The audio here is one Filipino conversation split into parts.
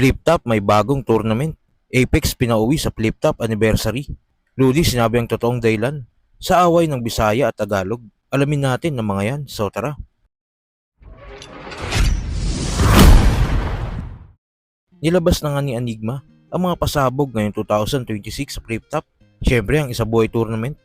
Flip Top may bagong tournament. Apex pinauwi sa Flip Top anniversary. Rudy sinabi ang totoong dahilan sa away ng Bisaya at Tagalog. Alamin natin ng mga yan, so tara. Nilabas na nga ni Enigma ang mga pasabog ngayong 2026 sa Flip Top. Siyempre ang isa buhay tournament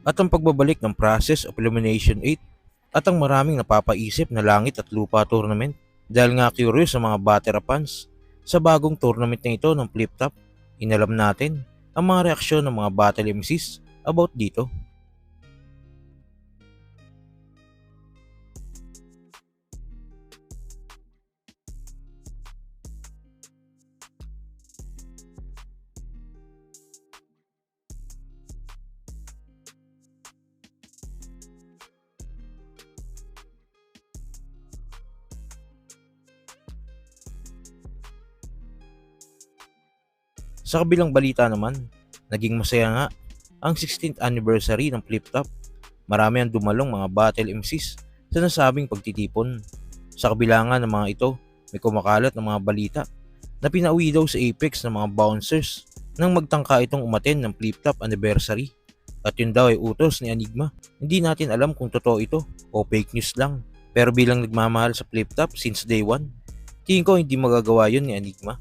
at ang pagbabalik ng Process of Elimination 8 at ang maraming napapaisip na langit at lupa tournament. Dahil nga curious sa mga batera fans sa bagong tournament na ito ng Flip Top, inalam natin ang mga reaksyon ng mga battle MCs about dito. Sa kabilang balita naman, naging masaya nga ang 16th anniversary ng Flip Top. Marami ang dumalong mga battle MCs sa nasabing pagtitipon. Sa kabila nga ng mga ito, may kumakalat ng mga balita na pinauwi daw sa Apex ng mga bouncers nang magtangka itong umaten ng Flip Top anniversary. At yun daw ay utos ni Enigma. Hindi natin alam kung totoo ito o fake news lang. Pero bilang nagmamahal sa Flip Top since day 1, tingin ko hindi magagawa yun ni Enigma.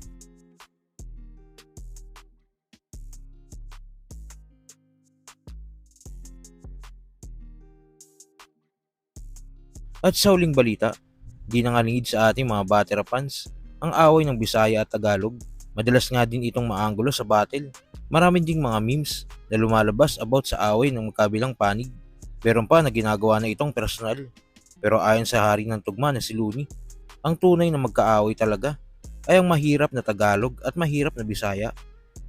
At sa huling balita, di nangalingid sa ating mga batera fans ang away ng Bisaya at Tagalog. Madalas nga din itong maanggulo sa battle. Marami ding mga memes na lumalabas about sa away ng magkabilang panig. Meron pa na ginagawa na itong personal. Pero ayon sa hari ng tugma na si Looney, ang tunay na magkaaway talaga ay ang mahirap na Tagalog at mahirap na Bisaya.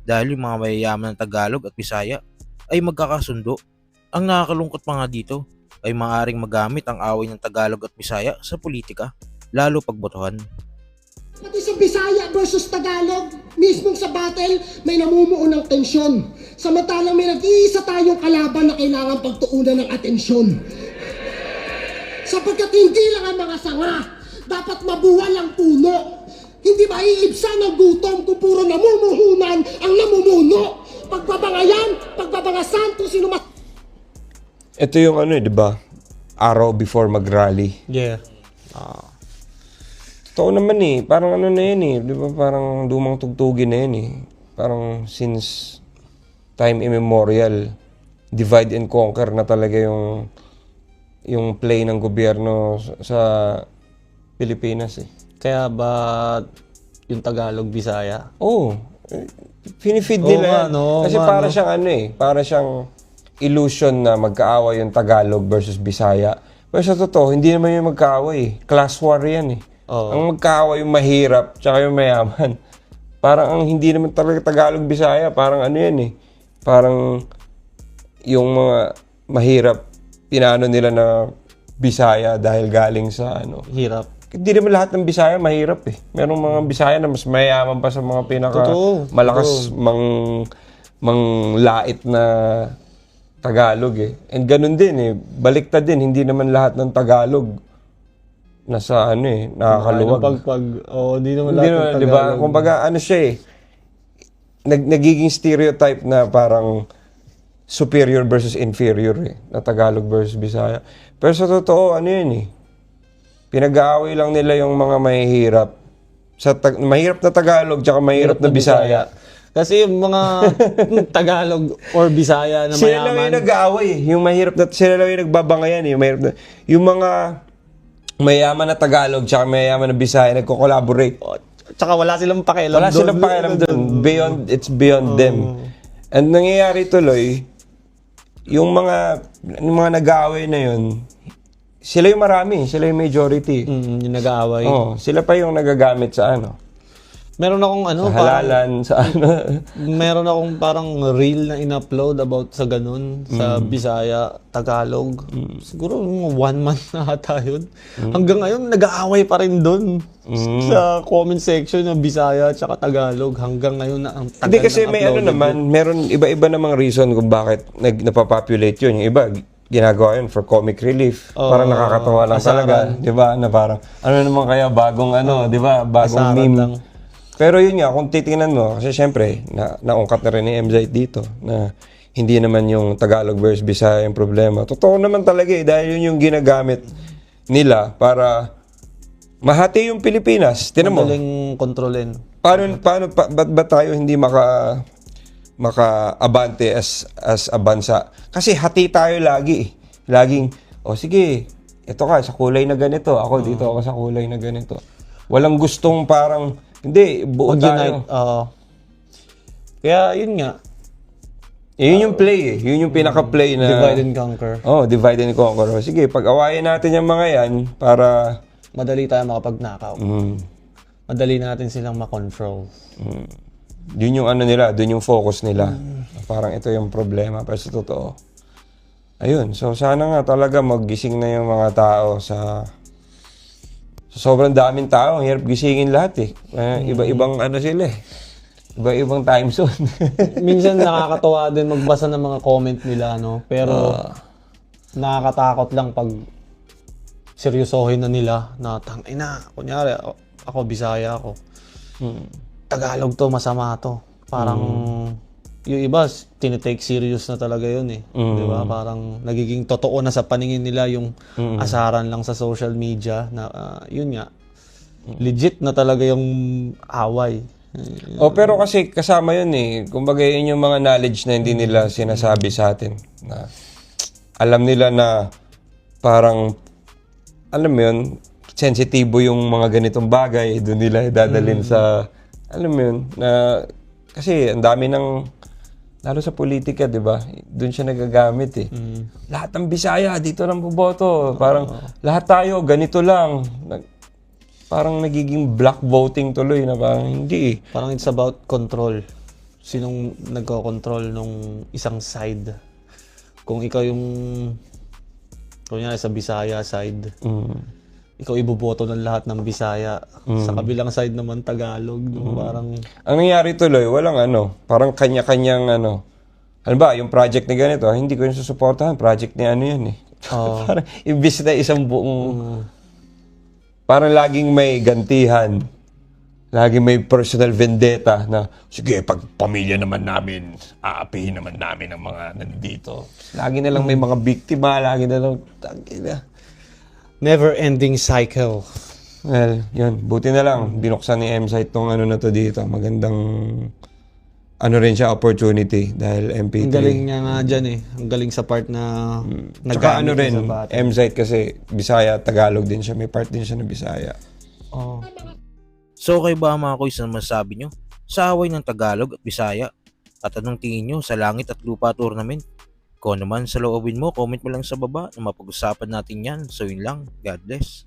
Dahil yung mga mayayaman ng Tagalog at Bisaya ay magkakasundo. Ang nakakalungkot pa nga dito ay maaaring magamit ang away ng Tagalog at Bisaya sa politika, lalo pagbotohan. Pati sa Bisaya versus Tagalog, mismong sa battle, may namumuo ng tensyon. Samantalang may nag-iisa tayong kalaban na kailangan pagtuunan ng atensyon. Sapagkat hindi lang ang mga sanga, dapat mabuwal ang puno. Hindi ba iibsan ng gutom kung puro namumuhunan ang namumuno? Pagbabangayan, pagbabangasan kung sino mas... Ito yung ano, di ba? Araw before mag-rally. Yeah. Totoo naman eh. Parang ano na yan eh. Di ba? Parang lumang tugtugin na yan eh. Parang since time immemorial, divide and conquer na talaga yung play ng gobyerno sa Pilipinas eh. Kaya ba yung Tagalog, Bisaya? Oo. Finifeed nila nga, yan. no? Kasi para siyang ano eh. Para siyang illusion na magkaaway yung Tagalog versus Bisaya. Pero sa totoo, hindi naman yung magkaaway. Class war yan eh. Oo. Ang magkaaway yung mahirap tsaka yung mayaman. Parang ang hindi naman talaga Tagalog Bisaya. Parang ano yan eh. Parang yung mga mahirap, pinano nila na Bisaya dahil galing sa ano. Hirap. Hindi naman lahat ng Bisaya mahirap eh. Merong mga Bisaya na mas mayaman pa sa mga pinaka malakas manglait na Tagalog eh. And ganun din eh. Baliktad din. Hindi naman lahat ng Tagalog nasa ano eh, nakakaluwag. Hindi naman lahat ng Tagalog. Diba? Kumbaga ano siya eh. Nagiging stereotype na parang superior versus inferior eh. Na Tagalog versus Bisaya. Pero sa totoo, ano yun eh. Pinag-aaway lang nila yung mga mahihirap. Mahirap na Tagalog tsaka mahirap na Bisaya. Kasi yung mga Tagalog or Bisaya na sila lang mayaman. yung nag-aaway. Yung mahirap na, sila lang yung nagbabangayan eh. Yung mga mayaman na Tagalog tsaka mayaman na Bisaya nagko-collaborate. Tsaka wala silang pakialam Wala silang pakialam doon. It's beyond them. And nangyayari tuloy, yung mga nag-aaway na yun, sila yung marami. Sila yung majority. Yung nag-aaway. Oh, sila pa yung nagagamit sa ano. Meron akong ano, Sa halalan, sa ano. meron akong parang reel na in-upload about sa ganun, sa Bisaya, Tagalog. Siguro 1 month na ata yun. Hanggang ngayon, nag-aaway pa rin doon. Sa comment section ng Bisaya at Tagalog. Hanggang ngayon na ang tagal. Hindi kasi may ano naman, meron iba-iba namang reason kung bakit napapopulate yun. Yung iba, ginagawa yun for comic relief. Parang nakakatawa lang talaga. Di ba? Na parang, ano naman kaya bagong ano, di ba? Bagong Asaran meme. lang. Pero yun nga, kung titingnan mo, kasi syempre, naungkat na rin ni MZ dito na hindi naman yung Tagalog versus Bisaya yung problema. Totoo naman talaga dahil yun yung ginagamit nila para mahati yung Pilipinas. Tinan mo, Madaling kontrolin. ba't tayo hindi maka-abante as a bansa? Kasi hati tayo lagi. Laging, sige, ito ka sa kulay na ganito, ako dito ako sa kulay na ganito. Walang gustong parang, hindi, buo tayo. Unite. Kaya yun nga, Yun yung play Yun yung pinaka-play na... divide and conquer. Divide and conquer. Sige, pag-awayan natin yung mga yan para... Madali tayo makapag-knockout. Madali natin silang makontrol. Yun yung ano nila, dun yung focus nila. Parang ito yung problema, pero sa totoo. Ayun, so sana nga talaga maggising na yung mga tao sa sobrang daming tao. Ang hirap gisingin lahat Iba-ibang ano sila Iba-ibang time zone. Minsan nakakatawa din magbasa ng mga comment nila, no? Pero nakakatakot lang pag seryosohin na nila na tangina. Kunyari, ako Bisaya ako. Tagalog to, masama to. Parang yung iba, tinitake serious na talaga yun Di ba? Parang nagiging totoo na sa paningin nila yung asaran lang sa social media na yun nga. Legit na talaga yung away. Pero kasi kasama yun Kumbaga yun yung mga knowledge na hindi nila sinasabi sa atin. Na alam nila na parang, alam mo yun, sensitibo yung mga ganitong bagay. Doon nila dadalhin sa, alam mo yun, na, kasi ang dami ng, lalo sa politika, di ba? Doon siya nagagamit Lahat ng Bisaya, dito lang boboto. Parang, lahat tayo, ganito lang. Parang nagiging black voting tuloy na parang hindi Parang it's about control. Sinong nagko-control nung isang side. Kung ikaw yung kunyari sa Bisaya side, ikaw iboboto ng lahat ng Bisaya. Sa kabilang side naman Tagalog. Parang Ang nangyari tuloy, walang parang kanya-kanyang ano ba, yung project ni ganito, hindi ko yung susuportahan, project ni ano yan Parang imbis na isang buong, parang laging may gantihan, laging may personal vendetta na, sige, pag pamilya naman namin, aapihin naman namin ang mga nandito. Lagi na lang may mga biktima, lagi na lang, never-ending cycle. well, yun, buti na lang, binuksan ni M-Site tong ano na to dito, magandang, ano rin siya, opportunity, dahil MP3. Ang galing niya nga dyan Ang galing sa part na Tsaka ano nagamit rin, niya sa battle. M-Site kasi Bisaya, Tagalog din siya, may part din siya na Bisaya. So kayo ba mga kuys na masasabi nyo sa away ng Tagalog at Bisaya? At anong tingin nyo sa Langit at Lupa Tournament? Kung naman sa loobin mo, comment mo lang sa baba na mapag-usapan natin yan. So yun lang, God bless.